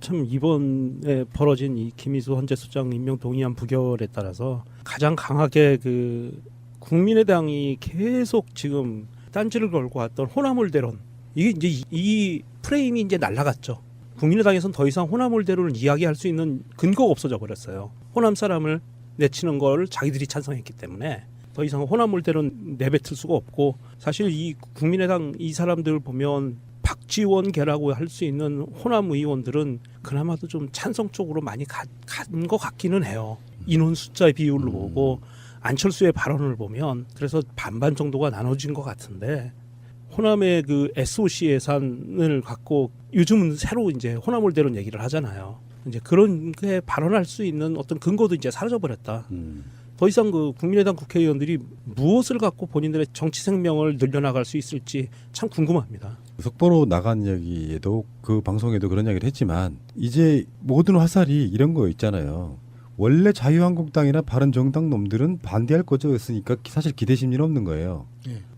참 이번에 벌어진 이 김희수 헌재소장 임명 동의안 부결에 따라서 가장 강하게 그 국민의당이 계속 지금 딴지를 걸고 왔던 호남을 대론, 이게 이제 이 프레임이 이제 날아갔죠. 국민의당에서는 더 이상 호남을 대론을 이야기할 수 있는 근거가 없어져 버렸어요. 호남 사람을 내치는 걸 자기들이 찬성했기 때문에 더 이상 호남을 대론 내뱉을 수가 없고, 사실 이 국민의당 이 사람들 보면 박지원계라고 할 수 있는 호남 의원들은 그나마도 좀 찬성 쪽으로 많이 간 것 같기는 해요. 인원 숫자 비율로 보고 안철수의 발언을 보면 그래서 반반 정도가 나눠진 것 같은데, 호남의 그 SOC 예산을 갖고 요즘은 새로 이제 호남을 대론 얘기를 하잖아요. 이제 그런 게 발언할 수 있는 어떤 근거도 이제 사라져 버렸다. 더 이상 그 국민의당 국회의원들이 무엇을 갖고 본인들의 정치 생명을 늘려나갈 수 있을지 참 궁금합니다. 속보로 나간 이야기에도 그 방송에도 그런 이야기를 했지만 이제 모든 화살이 이런 거 있잖아요. 원래 자유한국당이나 바른정당 놈들은 반대할 거였으니까 사실 기대 심리는 없는 거예요.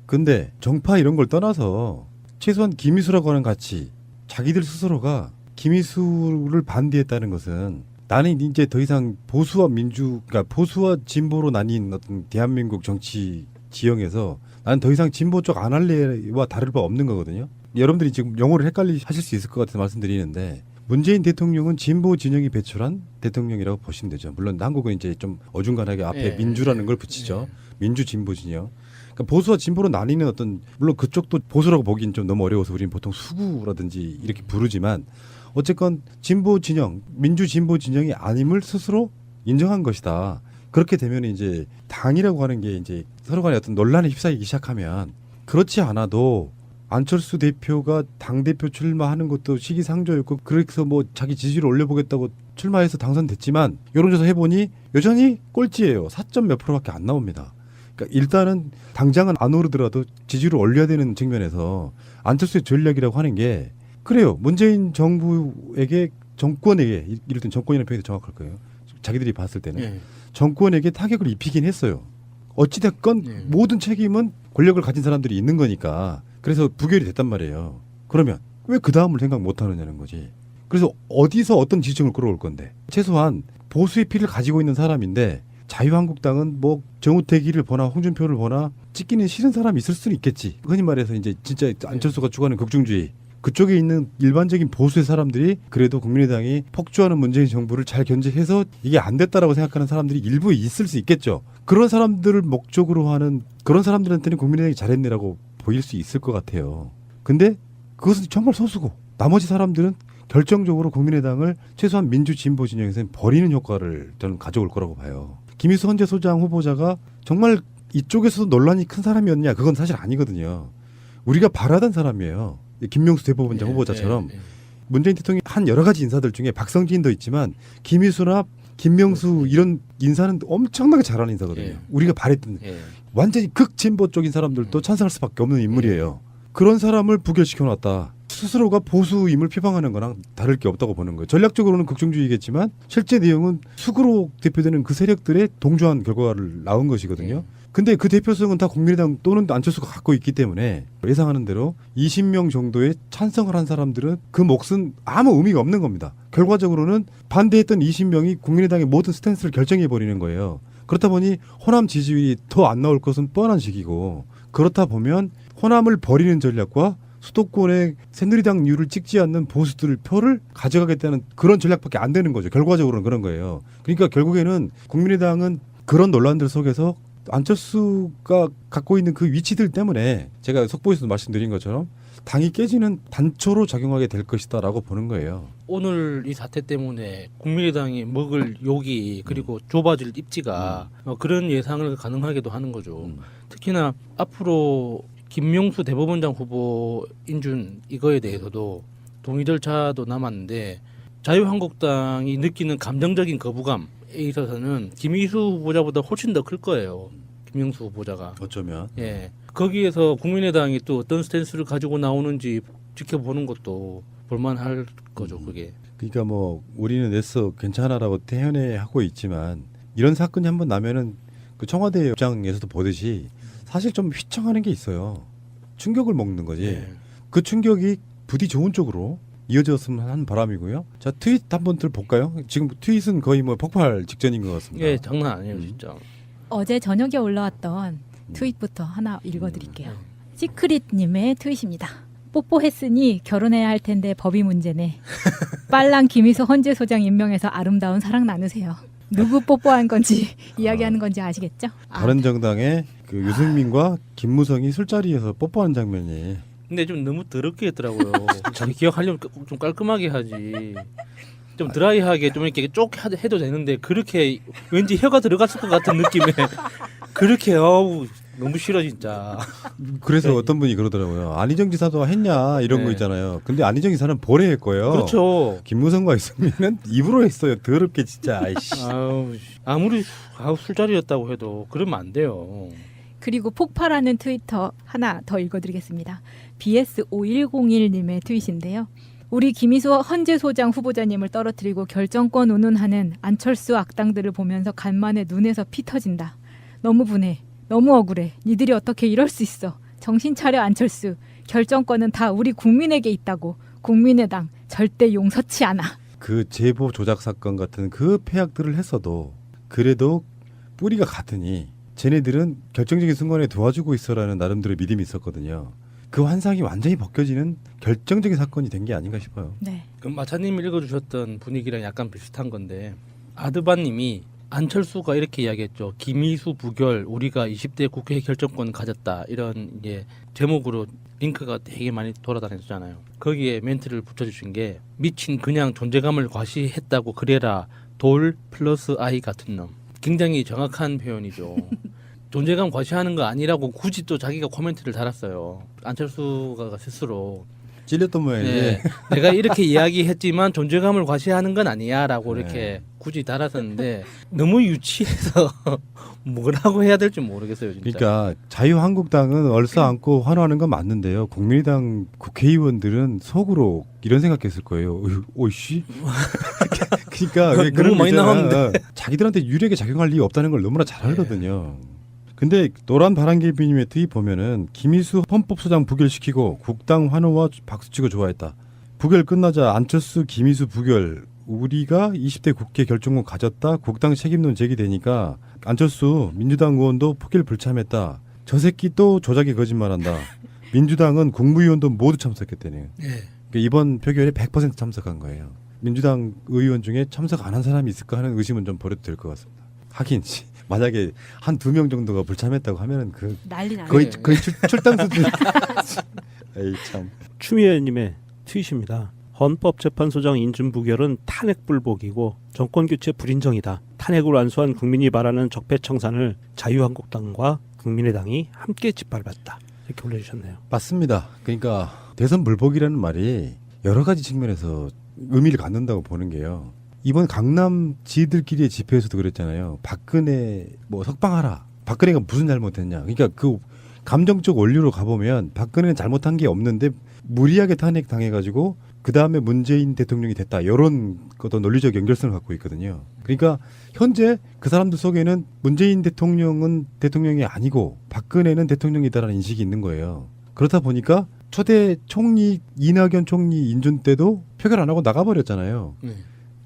근데 정파 이런 걸 떠나서 최소한 김희수라고 하는 가치, 자기들 스스로가 김희수를 반대했다는 것은 나는 이제 더 이상 보수와 민주, 그러니까 보수와 진보로 나뉜 어떤 대한민국 정치 지형에서 나는 더 이상 진보 쪽 안 할래와 다를 바 없는 거거든요. 여러분들이 지금 용어를 헷갈리실 수 있을 것 같아서 말씀드리는데, 문재인 대통령은 진보 진영이 배출한 대통령이라고 보시면 되죠. 물론 한국은 이제 좀 어중간하게 앞에 민주라는 걸 붙이죠. 민주 진보 진영. 그러니까 보수와 진보로 나뉘는 어떤, 물론 그쪽도 보수라고 보기엔 좀 너무 어려워서 우리는 보통 수구라든지 이렇게 부르지만 어쨌건 진보 진영, 민주 진보 진영이 아님을 스스로 인정한 것이다. 그렇게 되면 이제 당이라고 하는 게 이제 서로 간에 어떤 논란에 휩싸이기 시작하면, 그렇지 않아도 안철수 대표가 당대표 출마하는 것도 시기상조였고, 그래서 뭐 자기 지지를 올려보겠다고 출마해서 당선됐지만 여론조사 해보니 여전히 꼴찌예요. 4점 몇 프로밖에 안 나옵니다. 그러니까 일단은 당장은 안 오르더라도 지지를 올려야 되는 측면에서 안철수의 전략이라고 하는 게, 그래요. 문재인 정부에게, 정권에게, 이럴 땐 정권이라는 표현이 정확할 거예요. 자기들이 봤을 때는 정권에게 타격을 입히긴 했어요. 어찌됐건 모든 책임은 권력을 가진 사람들이 있는 거니까. 그래서 부결이 됐단 말이에요. 그러면 왜 그 다음을 생각 못 하느냐는 거지. 그래서 어디서 어떤 지층을 끌어올 건데. 최소한 보수의 피를 가지고 있는 사람인데, 자유한국당은 뭐 정우택이를 보나 홍준표를 보나 찍기는 싫은 사람이 있을 수는 있겠지. 흔히 말해서 이제 진짜 안철수가 추구하는 극중주의, 그쪽에 있는 일반적인 보수의 사람들이 그래도 국민의당이 폭주하는 문재인 정부를 잘 견제해서 이게 안 됐다라고 생각하는 사람들이 일부 있을 수 있겠죠. 그런 사람들을 목적으로 하는, 그런 사람들한테는 국민의당이 잘했네라고 보일 수 있을 것 같아요. 근데 그것은 정말 소수고, 나머지 사람들은 결정적으로 국민의당을 최소한 민주 진보 진영에서는 버리는 효과를 저는 가져올 거라고 봐요. 김희수 헌재소장 후보자가 정말 이쪽에서도 논란이 큰 사람이었냐? 그건 사실 아니거든요. 우리가 바라던 사람이에요. 김명수 대법원장 후보자처럼. 문재인 대통령이 한 여러 가지 인사들 중에 박성진도 있지만 김희수나 김명수 이런 인사는 엄청나게 잘하는 인사거든요. 우리가 바랬던 완전히 극진보 쪽인 사람들도 찬성할 수밖에 없는 인물이에요. 그런 사람을 부결시켜놨다. 스스로가 보수임을 표방하는 거랑 다를 게 없다고 보는 거예요. 전략적으로는 극중주의겠지만 실제 내용은 수구로 대표되는 그 세력들의 동조한 결과를 나온 것이거든요. 근데 그 대표성은 다 국민의당 또는 안철수가 갖고 있기 때문에 예상하는 대로 20명 정도의 찬성을 한 사람들은 그 몫은 아무 의미가 없는 겁니다. 결과적으로는 반대했던 20명이 국민의당의 모든 스탠스를 결정해버리는 거예요. 그렇다 보니 호남 지지율이 더 안 나올 것은 뻔한 시기고, 그렇다 보면 호남을 버리는 전략과 수도권의 새누리당류를 찍지 않는 보수들 표를 가져가겠다는 그런 전략밖에 안 되는 거죠. 결과적으로는 그런 거예요. 그러니까 결국에는 국민의당은 그런 논란들 속에서 안철수가 갖고 있는 그 위치들 때문에 제가 속보에서도 말씀드린 것처럼 당이 깨지는 단초로 작용하게 될 것이다라고 보는 거예요. 오늘 이 사태 때문에 국민의당이 먹을 욕이, 그리고 좁아질 입지가 그런 예상을 가능하게도 하는 거죠. 특히나 앞으로 김명수 대법원장 후보 인준 이거에 대해서도 동의 절차도 남았는데, 자유한국당이 느끼는 감정적인 거부감에 있어서는 김희수 후보자보다 훨씬 더 클 거예요. 김명수 후보자가. 어쩌면. 거기에서 국민의당이 또 어떤 스탠스를 가지고 나오는지 지켜보는 것도 볼만할 거죠, 그게. 그러니까 뭐 우리는 애써 괜찮아라고 태연해하고 있지만, 이런 사건이 한번 나면은 그 청와대 입장에서도 보듯이 사실 좀 휘청하는 게 있어요. 충격을 먹는 거지. 그 충격이 부디 좋은 쪽으로 이어졌으면 하는 바람이고요. 자, 트윗 한번 볼까요? 지금 트윗은 거의 뭐 폭발 직전인 것 같습니다. 예, 장난 아니에요, 진짜. 어제 저녁에 올라왔던 트윗부터 하나 읽어드릴게요. 시크릿님의 트윗입니다. 뽀뽀했으니 결혼해야 할 텐데 법이 문제네. 빨랑 김희수 헌재 소장 임명해서 아름다운 사랑 나누세요. 누구 뽀뽀한 건지 이야기하는 건지 아시겠죠? 바른정당의 그 유승민과 김무성이 술자리에서 뽀뽀하는 장면이 근데 좀 너무 더럽게 했더라고요. 자기 기억하려면 좀 깔끔하게 하지. 좀 드라이하게 좀 이렇게 쪽 해도 되는데 그렇게 왠지 혀가 들어갔을 것 같은 느낌에 그렇게 어우 너무 싫어 진짜. 그래서 어떤 분이 그러더라고요. 안희정 지사도 했냐 이런 네. 거 있잖아요. 근데 안희정 지사는 보레했고요. 그렇죠. 김무성과 유승민은 입으로 했어요. 더럽게 진짜. 아이씨. 아무리 술자리였다고 해도 그러면 안 돼요. 그리고 폭발하는 트위터 하나 더 읽어드리겠습니다. BS5101님의 트윗인데요. 우리 김희수 헌재 소장 후보자님을 떨어뜨리고 결정권 운운하는 안철수 악당들을 보면서 간만에 눈에서 피 터진다. 너무 분해. 너무 억울해. 니들이 어떻게 이럴 수 있어. 정신 차려 안철수. 결정권은 다 우리 국민에게 있다고. 국민의당 절대 용서치 않아. 그 제보 조작 사건 같은 그 폐악들을 했어도 그래도 뿌리가 같으니 쟤네들은 결정적인 순간에 도와주고 있어라는 나름대로 믿음이 있었거든요. 그 환상이 완전히 벗겨지는 결정적인 사건이 된 게 아닌가 싶어요. 네. 그 마차님이 읽어주셨던 분위기랑 약간 비슷한 건데 아드바님이 안철수가 이렇게 이야기했죠. 김희수 부결 우리가 20대 국회 결정권 가졌다 이런 이제 제목으로 링크가 되게 많이 돌아다녔잖아요. 거기에 멘트를 붙여주신 게 미친 그냥 존재감을 과시했다고 그래라 돌 플러스 아이 같은 놈. 굉장히 정확한 표현이죠. 존재감 과시하는 거 아니라고 굳이 또 자기가 코멘트를 달았어요. 안철수가 스스로 찔렸던 모양이지. 네, 내가 이렇게 이야기했지만 존재감을 과시하는 건 아니야라고 네. 이렇게 굳이 달았었는데 너무 유치해서 뭐라고 해야 될지 모르겠어요. 진짜. 그러니까 자유한국당은 얼싸안고 환호하는 건 맞는데요. 국민의당 국회의원들은 속으로 이런 생각했을 거예요. 오이씨. 그러니까 왜 너무 그런 거 많이 있잖아. 나왔는데. 자기들한테 유리하게 작용할 리가 없다는 걸 너무나 잘 알거든요. 근데 노란 바람개비님의 트윗 보면은 김희수 헌법소장 부결시키고 국당 환호와 박수치고 좋아했다. 부결 끝나자 안철수 김희수 부결 우리가 20대 국회 결정권 가졌다. 국당 책임론 제기되니까 안철수 민주당 의원도 포기를 불참했다. 저 새끼 또 조작이 거짓말한다. 민주당은 국무위원도 모두 참석했대네요. 예. 그러니까 이번 표결에 100% 참석한 거예요. 민주당 의원 중에 참석 안 한 사람이 있을까 하는 의심은 좀 버려도 될 것 같습니다. 하긴 만약에 한 2명 정도가 불참했다고 하면은 그 난리 나네. 거의 출당 수준. 에이 참. 추미애님의 트윗입니다. 헌법재판소장 인준 부결은 탄핵 불복이고 정권교체 불인정이다. 탄핵을 완수한 국민이 바라는 적폐청산을 자유한국당과 국민의당이 함께 짓밟았다. 이렇게 올려주셨네요. 맞습니다. 그러니까 대선 불복이라는 말이 여러 가지 측면에서 의미를 갖는다고 보는 게요. 이번 강남 지들끼리의 집회에서도 그랬잖아요. 박근혜 뭐 석방하라. 박근혜가 무슨 잘못했냐. 그러니까 그 감정적 원리로 가보면 박근혜는 잘못한 게 없는데 무리하게 탄핵 당해가지고 그 다음에 문재인 대통령이 됐다. 이런 어떤 논리적 연결성을 갖고 있거든요. 그러니까 현재 그 사람들 속에는 문재인 대통령은 대통령이 아니고 박근혜는 대통령이다라는 인식이 있는 거예요. 그렇다 보니까 초대 총리 이낙연 총리 인준 때도 표결 안 하고 나가버렸잖아요. 네.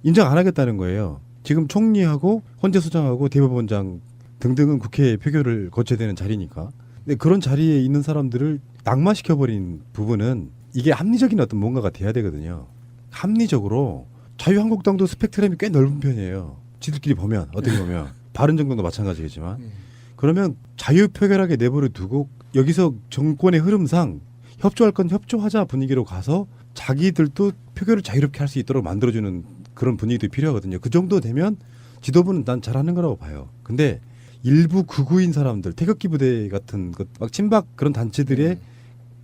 인정 안 하겠다는 거예요. 지금 총리하고 헌재소장하고 대법원장 등등은 국회 표결을 거쳐야 되는 자리니까. 근데 그런 자리에 있는 사람들을 낙마시켜버린 부분은 이게 합리적인 어떤 뭔가가 돼야 되거든요. 합리적으로 자유한국당도 스펙트럼이 꽤 넓은 편이에요. 지들끼리 보면 어떻게 보면 바른정당도 마찬가지겠지만 그러면 자유표결하게 내버려 두고 여기서 정권의 흐름상 협조할 건 협조하자 분위기로 가서 자기들도 표결을 자유롭게 할 수 있도록 만들어주는 그런 분위기도 필요하거든요. 그 정도 되면 지도부는 난 잘하는 거라고 봐요. 근데 일부 극우인 사람들, 태극기 부대 같은 것, 막 친박 그런 단체들의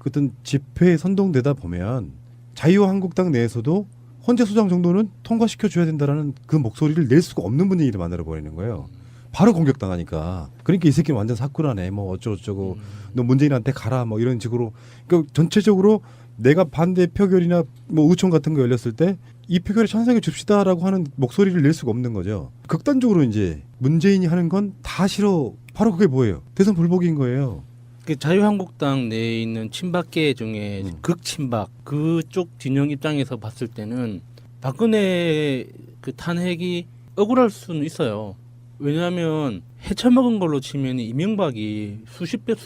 어떤 집회에 선동되다 보면 자유한국당 내에서도 헌재소장 정도는 통과시켜줘야 된다라는 그 목소리를 낼 수가 없는 분위기를 만들어버리는 거예요. 바로 공격당하니까. 그러니까 이 새끼는 완전 사쿠라네. 뭐 어쩌고저쩌고. 너 문재인한테 가라. 뭐 이런 식으로. 그러니까 전체적으로 내가 반대 표결이나 뭐 의총 같은 거 열렸을 때 이 표결에 찬성해 줍시다라고 하는 목소리를 낼 수가 없는 거죠. 극단적으로 이제 문재인이 하는 건 다 싫어. 바로 그게 뭐예요? 대선 불복인 거예요. 그 자유한국당 내에 있는 친박계 중에 극친박 그쪽 진영 입장에서 봤을 때는 박근혜 그 탄핵이 억울할 수는 있어요. 왜냐하면 해쳐먹은 걸로 치면 이명박이 수십 배,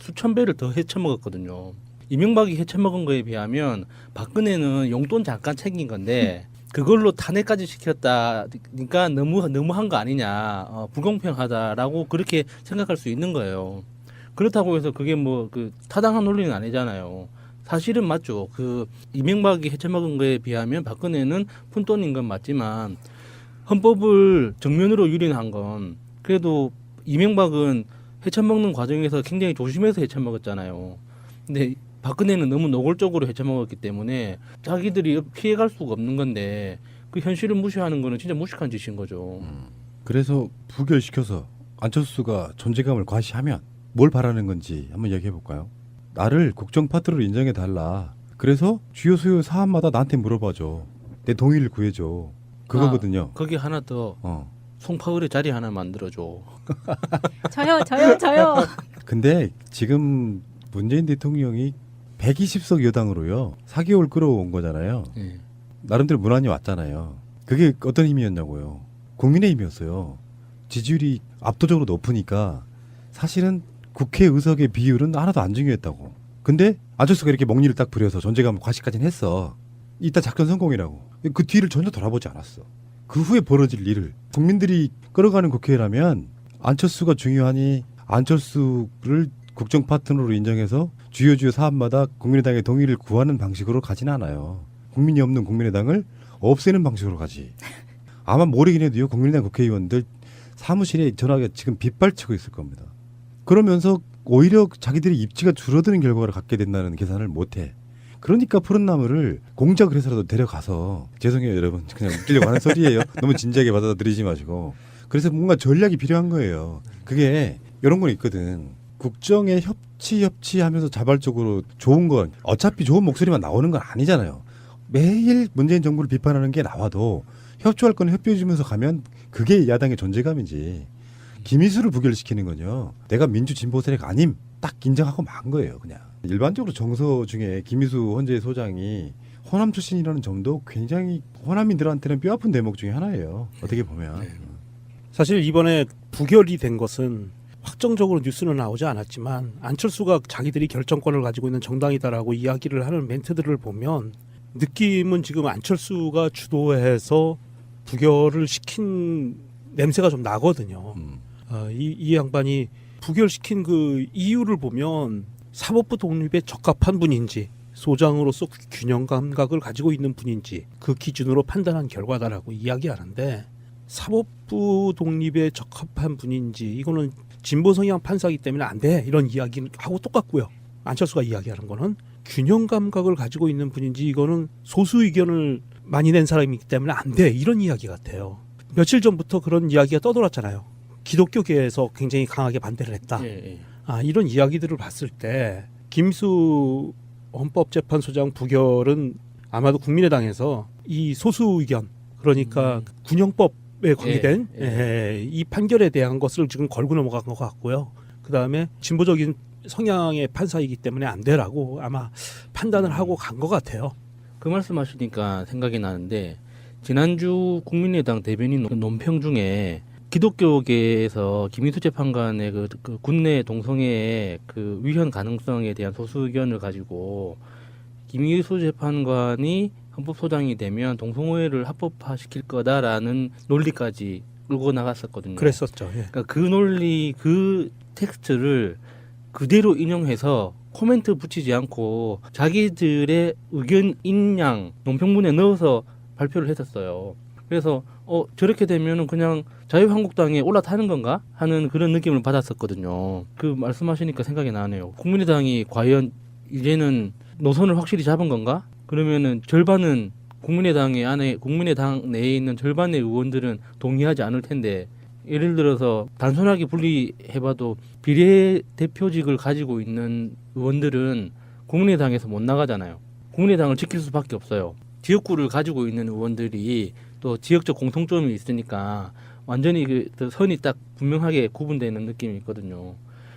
수천 배를 더 해쳐먹었거든요. 이명박이 해쳐먹은 거에 비하면 박근혜는 용돈 잠깐 챙긴 건데 그걸로 탄핵까지 시켰다니까 너무한 거 아니냐, 불공평하다라고 그렇게 생각할 수 있는 거예요. 그렇다고 해서 그게 뭐 그 타당한 논리는 아니잖아요. 사실은 맞죠. 그 이명박이 해쳐먹은 거에 비하면 박근혜는 푼돈인 건 맞지만 헌법을 정면으로 유린한 건 그래도 이명박은 해쳐먹는 과정에서 굉장히 조심해서 해쳐먹었잖아요. 근데 박근혜는 너무 노골적으로 해쳐먹었기 때문에 자기들이 피해갈 수가 없는 건데 그 현실을 무시하는 거는 진짜 무식한 짓인 거죠. 그래서 부결시켜서 안철수가 존재감을 과시하면 뭘 바라는 건지 한번 얘기해 볼까요? 나를 국정 파트너로 인정해 달라. 그래서 주요 수요 사안마다 나한테 물어봐줘. 내 동의를 구해줘. 그거거든요. 거기 하나 더 송파울의 자리 하나 만들어줘. 저요. 근데 지금 문재인 대통령이 120석 여당으로요 4개월 끌어온 거잖아요. 네. 나름대로 무난히 왔잖아요. 그게 어떤 힘이었냐고요. 국민의 힘이었어요. 지지율이 압도적으로 높으니까 사실은 국회 의석의 비율은 하나도 안 중요했다고. 근데 안철수가 이렇게 먹니를 딱 부려서 존재감을 과시까지는 했어. 이따 작전 성공이라고. 그 뒤를 전혀 돌아보지 않았어. 그 후에 벌어질 일을 국민들이 끌어가는 국회라면 안철수가 중요하니 안철수를 국정 파트너로 인정해서 주요 사안마다 국민의당의 동의를 구하는 방식으로 가진 않아요. 국민이 없는 국민의당을 없애는 방식으로 가지. 아마 모르긴 해도요. 국민의당 국회의원들 사무실에 전화가 지금 빗발치고 있을 겁니다. 그러면서 오히려 자기들의 입지가 줄어드는 결과를 갖게 된다는 계산을 못해. 그러니까 푸른 나무를 공작을 해서라도 데려가서 죄송해요 여러분 그냥 웃기려고 하는 소리예요. 너무 진지하게 받아들이지 마시고. 그래서 뭔가 전략이 필요한 거예요. 그게 이런 건 있거든. 국정에 협치하면서 자발적으로 좋은 건 어차피 좋은 목소리만 나오는 건 아니잖아요. 매일 문재인 정부를 비판하는 게 나와도 협조할 건 협조해주면서 가면 그게 야당의 존재감이지. 김희수를 부결시키는 건요. 내가 민주 진보 세력 아님 딱 인정하고 만 거예요. 그냥. 일반적으로 정서 중에 김희수 헌재 소장이 호남 출신이라는 점도 굉장히 호남인들한테는 뼈아픈 대목 중에 하나예요. 어떻게 보면. 네. 사실 이번에 부결이 된 것은 확정적으로 뉴스는 나오지 않았지만 안철수가 자기들이 결정권을 가지고 있는 정당이다라고 이야기를 하는 멘트들을 보면 느낌은 지금 안철수가 주도해서 부결을 시킨 냄새가 좀 나거든요. 이 양반이 부결시킨 그 이유를 보면 사법부 독립에 적합한 분인지 소장으로서 균형 감각을 가지고 있는 분인지 그 기준으로 판단한 결과다라고 이야기하는데 사법부 독립에 적합한 분인지 이거는 진보 성향 판사이기 때문에 안 돼 이런 이야기하고 똑같고요. 안철수가 이야기하는 거는 균형 감각을 가지고 있는 분인지 이거는 소수 의견을 많이 낸 사람이기 때문에 안 돼 이런 이야기 같아요. 며칠 전부터 그런 이야기가 떠돌았잖아요. 기독교계에서 굉장히 강하게 반대를 했다. 예. 이런 이야기들을 봤을 때 김수 헌법재판소장 부결은 아마도 국민의당에서 이 소수 의견 그러니까 군형법에 관계된 이 판결에 대한 것을 지금 걸고 넘어간 것 같고요. 그 다음에 진보적인 성향의 판사이기 때문에 안 되라고 아마 판단을 하고 간 것 같아요. 그 말씀하시니까 생각이 나는데 지난주 국민의당 대변인 논평 중에 기독교계에서 김희수 재판관의 그 군내 동성애의 그 위헌 가능성에 대한 소수 의견을 가지고 김희수 재판관이 헌법소장이 되면 동성애를 합법화시킬 거다라는 논리까지 끌고 나갔었거든요. 그랬었죠. 예. 그러니까 그 논리 그 텍스트를 그대로 인용해서 코멘트 붙이지 않고 자기들의 의견 인양 논평문에 넣어서 발표를 했었어요. 그래서 저렇게 되면은 그냥 자유한국당에 올라타는 건가 하는 그런 느낌을 받았었거든요. 그 말씀하시니까 생각이 나네요. 국민의당이 과연 이제는 노선을 확실히 잡은 건가? 그러면은 절반은 국민의당 내에 있는 절반의 의원들은 동의하지 않을 텐데 예를 들어서 단순하게 분리해봐도 비례대표직을 가지고 있는 의원들은 국민의당에서 못 나가잖아요. 국민의당을 지킬 수밖에 없어요. 지역구를 가지고 있는 의원들이 또 지역적 공통점이 있으니까 완전히 그 선이 딱 분명하게 구분되는 느낌이 있거든요.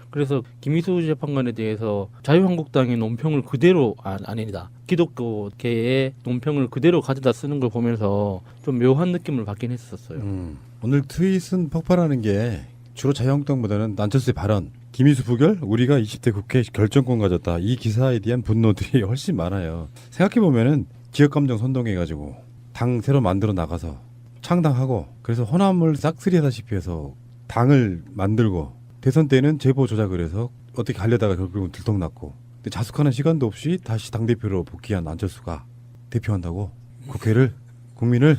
그래서 김희수 재판관에 대해서 자유한국당의 논평을 그대로 아니다. 기독교계의 논평을 그대로 가져다 쓰는 걸 보면서 좀 묘한 느낌을 받긴 했었어요. 오늘 트윗은 폭발하는 게 주로 자유한국당보다는 안철수의 발언, 김희수 부결, 우리가 20대 국회 결정권 가졌다. 이 기사에 대한 분노들이 훨씬 많아요. 생각해 보면은 지역 감정 선동해가지고 당 새로 만들어 나가서 창당하고 그래서 호남을 싹쓸이하다시피 해서 당을 만들고 대선 때는 제보 조작을 해서 어떻게 가려다가 결국은 들통났고 근데 자숙하는 시간도 없이 다시 당대표로 복귀한 안철수가 대표한다고 국회를 국민을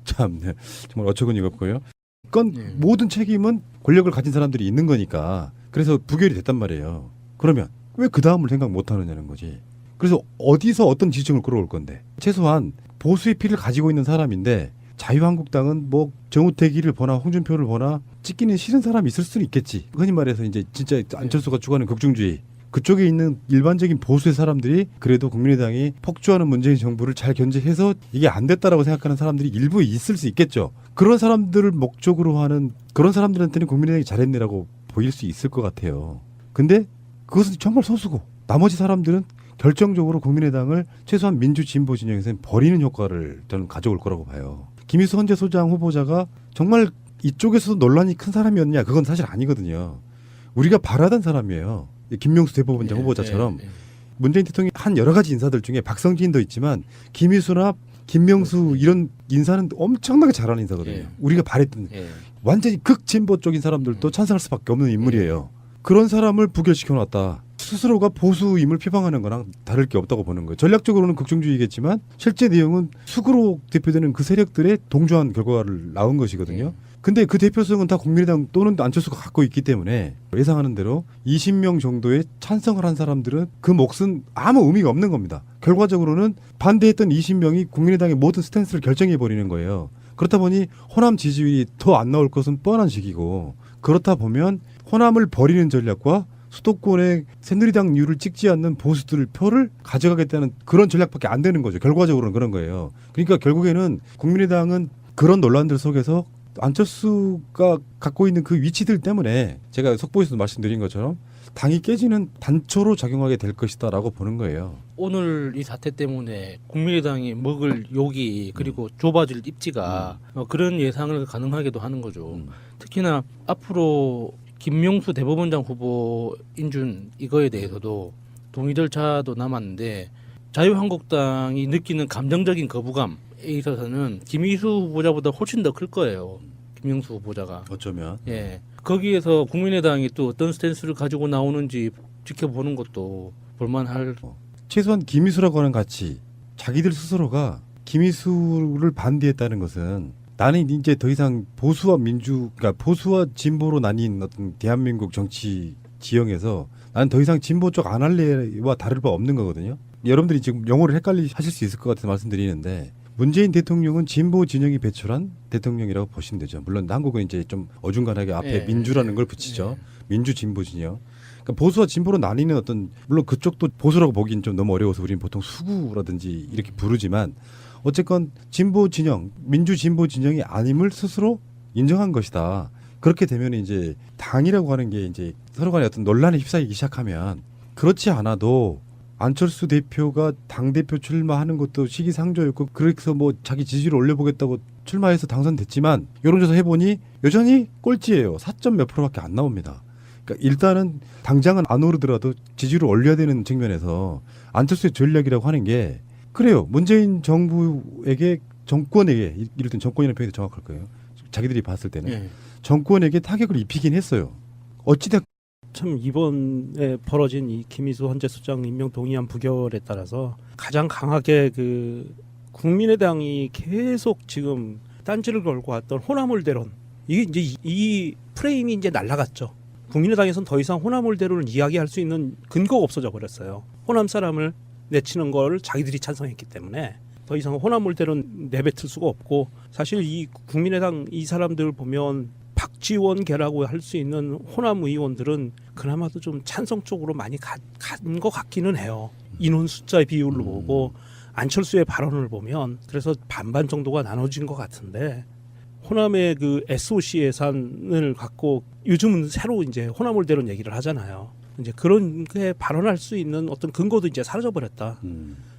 참 정말 어처구니가 없고요. 그건 네. 모든 책임은 권력을 가진 사람들이 있는 거니까 그래서 부결이 됐단 말이에요. 그러면 왜 그 다음을 생각 못 하느냐는 거지. 그래서 어디서 어떤 지층을 끌어올 건데 최소한 보수의 피를 가지고 있는 사람인데 자유한국당은 뭐 정우택이를 보나 홍준표를 보나 찍기는 싫은 사람이 있을 수는 있겠지. 흔히 말해서 이제 진짜 안철수가 추구하는 극중주의 그쪽에 있는 일반적인 보수의 사람들이 그래도 국민의당이 폭주하는 문재인 정부를 잘 견제해서 이게 안 됐다라고 생각하는 사람들이 일부 있을 수 있겠죠. 그런 사람들을 목적으로 하는 그런 사람들한테는 국민의당이 잘했네라고 보일 수 있을 것 같아요. 근데 그것은 정말 소수고 나머지 사람들은 결정적으로 국민의당을 최소한 민주 진보 진영에서는 버리는 효과를 저는 가져올 거라고 봐요. 김희수 헌재소장 후보자가 정말 이쪽에서도 논란이 큰 사람이었냐? 그건 사실 아니거든요. 우리가 바라던 사람이에요. 김명수 대법원장 후보자처럼 문재인 대통령이 한 여러 가지 인사들 중에 박성진도 있지만 김희수나 김명수 이런 인사는 엄청나게 잘하는 인사거든요. 우리가 바랬던 완전히 극진보 쪽인 사람들도 찬성할 수밖에 없는 인물이에요. 그런 사람을 부결시켜놨다. 스스로가 보수임을 표방하는 거랑 다를 게 없다고 보는 거예요. 전략적으로는 극중주의겠지만 실제 내용은 수구로 대표되는 그 세력들의 동조한 결과를 나온 것이거든요. 근데 그 대표성은 다 국민의당 또는 안철수가 갖고 있기 때문에 예상하는 대로 20명 정도의 찬성을 한 사람들은 그 몫은 아무 의미가 없는 겁니다. 결과적으로는 반대했던 20명이 국민의당의 모든 스탠스를 결정해버리는 거예요. 그렇다 보니 호남 지지율이 더 안 나올 것은 뻔한 시기고 그렇다 보면 호남을 버리는 전략과 수도권의 새누리당류를 찍지 않는 보수들 표를 가져가겠다는 그런 전략밖에 안 되는 거죠. 결과적으로는 그런 거예요. 그러니까 결국에는 국민의당은 그런 논란들 속에서 안철수가 갖고 있는 그 위치들 때문에 제가 속보에서도 말씀드린 것처럼 당이 깨지는 단초로 작용하게 될 것이다라고 보는 거예요. 오늘 이 사태 때문에 국민의당이 먹을 욕이 그리고 좁아질 입지가 그런 예상을 가능하게도 하는 거죠. 특히나 앞으로 김명수 대법원장 후보 인준 이거에 대해서도 동의 절차도 남았는데 자유한국당이 느끼는 감정적인 거부감에 있어서는 김희수 후보자보다 훨씬 더 클 거예요. 김명수 후보자가. 어쩌면. 예. 거기에서 국민의당이 또 어떤 스탠스를 가지고 나오는지 지켜보는 것도 볼만할. 최소한 김희수라고 하는 가치 자기들 스스로가 김희수를 반대했다는 것은 나는 이제 더 이상 보수와 그러니까 보수와 진보로 나뉜 어떤 대한민국 정치 지형에서 나는 더 이상 진보 쪽 안 할래와 다를 바 없는 거거든요. 여러분들이 지금 용어를 하실 수 있을 것 같아서 말씀드리는데 문재인 대통령은 진보 진영이 배출한 대통령이라고 보시면 되죠. 물론 한국은 이제 좀 어중간하게 앞에 민주라는 걸 붙이죠. 민주 진보 진영. 그러니까 보수와 진보로 나뉘는 어떤 물론 그쪽도 보수라고 보기는 좀 너무 어려워서 우리는 보통 수구라든지 이렇게 부르지만 어쨌건 진보 진영, 민주 진보 진영이 아님을 스스로 인정한 것이다. 그렇게 되면 이제 당이라고 하는 게 이제 서로 간에 어떤 논란에 휩싸이기 시작하면 그렇지 않아도 안철수 대표가 당대표 출마하는 것도 시기상조였고 그래서 뭐 자기 지지를 올려보겠다고 출마해서 당선됐지만 여론조사 해보니 여전히 꼴찌예요. 4점 몇 프로밖에 안 나옵니다. 그러니까 일단은 당장은 안 오르더라도 지지를 올려야 되는 측면에서 안철수의 전략이라고 하는 게 그래요. 문재인 정부에게 정권에게 이럴 땐 정권이라는 표현이 정확할 거예요. 자기들이 봤을 때는 정권에게 타격을 입히긴 했어요. 어찌됐건 참 이번에 벌어진 이 김희수 헌재소장 임명 동의안 부결에 따라서 가장 강하게 그 국민의당이 계속 지금 딴지를 걸고 왔던 호남을 대론 이게 이제 이 프레임이 이제 날아갔죠. 국민의당에서는 더 이상 호남을 대론을 이야기할 수 있는 근거가 없어져 버렸어요. 호남 사람을 내치는 걸 자기들이 찬성했기 때문에 더 이상 호남을 대론 내뱉을 수가 없고 사실 이 국민의당 이 사람들 보면 박지원계라고 할 수 있는 호남 의원들은 그나마도 좀 찬성 쪽으로 많이 간 것 같기는 해요. 인원 숫자 비율로 보고 안철수의 발언을 보면 그래서 반반 정도가 나눠진 것 같은데 호남의 그 SOC 예산을 갖고 요즘은 새로 이제 호남을 대론 얘기를 하잖아요. 이제 그런 게 발언할 수 있는 어떤 근거도 이제 사라져 버렸다.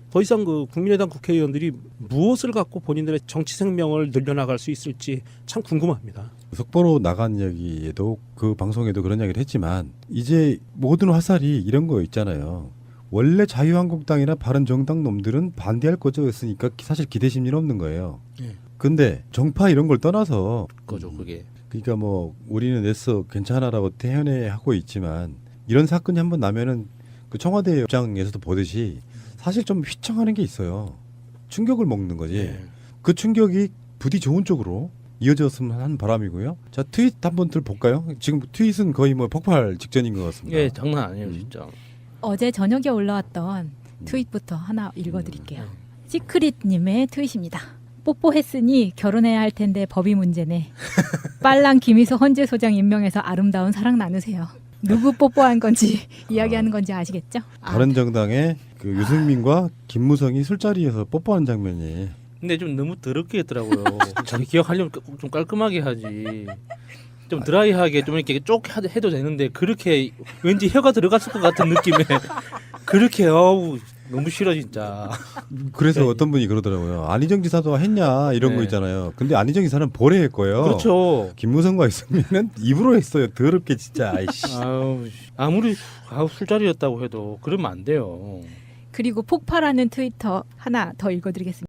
더 이상 그 국민의당 국회의원들이 무엇을 갖고 본인들의 정치 생명을 늘려나갈 수 있을지 참 궁금합니다. 속보로 나간 이야기에도 그 방송에도 그런 이야기를 했지만 이제 모든 화살이 이런 거 있잖아요. 원래 자유한국당이나 바른정당 놈들은 반대할 거였으니까 사실 기대 심리는 없는 거예요. 예. 근데 정파 이런 걸 떠나서 거죠 그게. 그러니까 뭐 우리는 애써 괜찮아라고 태연해하고 있지만 이런 사건이 한번 나면은 그 청와대 입장에서도 보듯이 사실 좀 휘청하는 게 있어요. 충격을 먹는 거지. 예. 그 충격이 부디 좋은 쪽으로 이어졌으면 하는 바람이고요. 자, 트윗 한번 들어볼까요? 지금 트윗은 거의 뭐 폭발 직전인 것 같습니다. 예, 장난 아니에요 진짜. 어제 저녁에 올라왔던 트윗부터 하나 읽어드릴게요. 시크릿님의 트윗입니다. 뽀뽀했으니 결혼해야 할 텐데 법이 문제네. 빨랑 김희수 헌재 소장 임명해서 아름다운 사랑 나누세요. 누구 뽀뽀한 건지 이야기하는 건지 아시겠죠? 다른 정당의 그 유승민과 김무성이 술자리에서 뽀뽀하는 장면이 근데 좀 너무 더럽게 했더라고요. 자기 기억하려면 좀 깔끔하게 하지. 좀 드라이하게 좀 이렇게 쪽 해도 되는데 그렇게 왠지 혀가 들어갔을 것 같은 느낌에 그렇게 어우 너무 싫어 진짜. 그래서 네. 어떤 분이 그러더라고요. 안희정 지사도 했냐 이런 네. 거 있잖아요. 근데 안희정 지사는 보례했고요. 그렇죠. 김무성과 유승민은 입으로 했어요. 더럽게 진짜. 아이씨. 아무리 술자리였다고 해도 그러면 안 돼요. 그리고 폭발하는 트위터 하나 더 읽어드리겠습니다.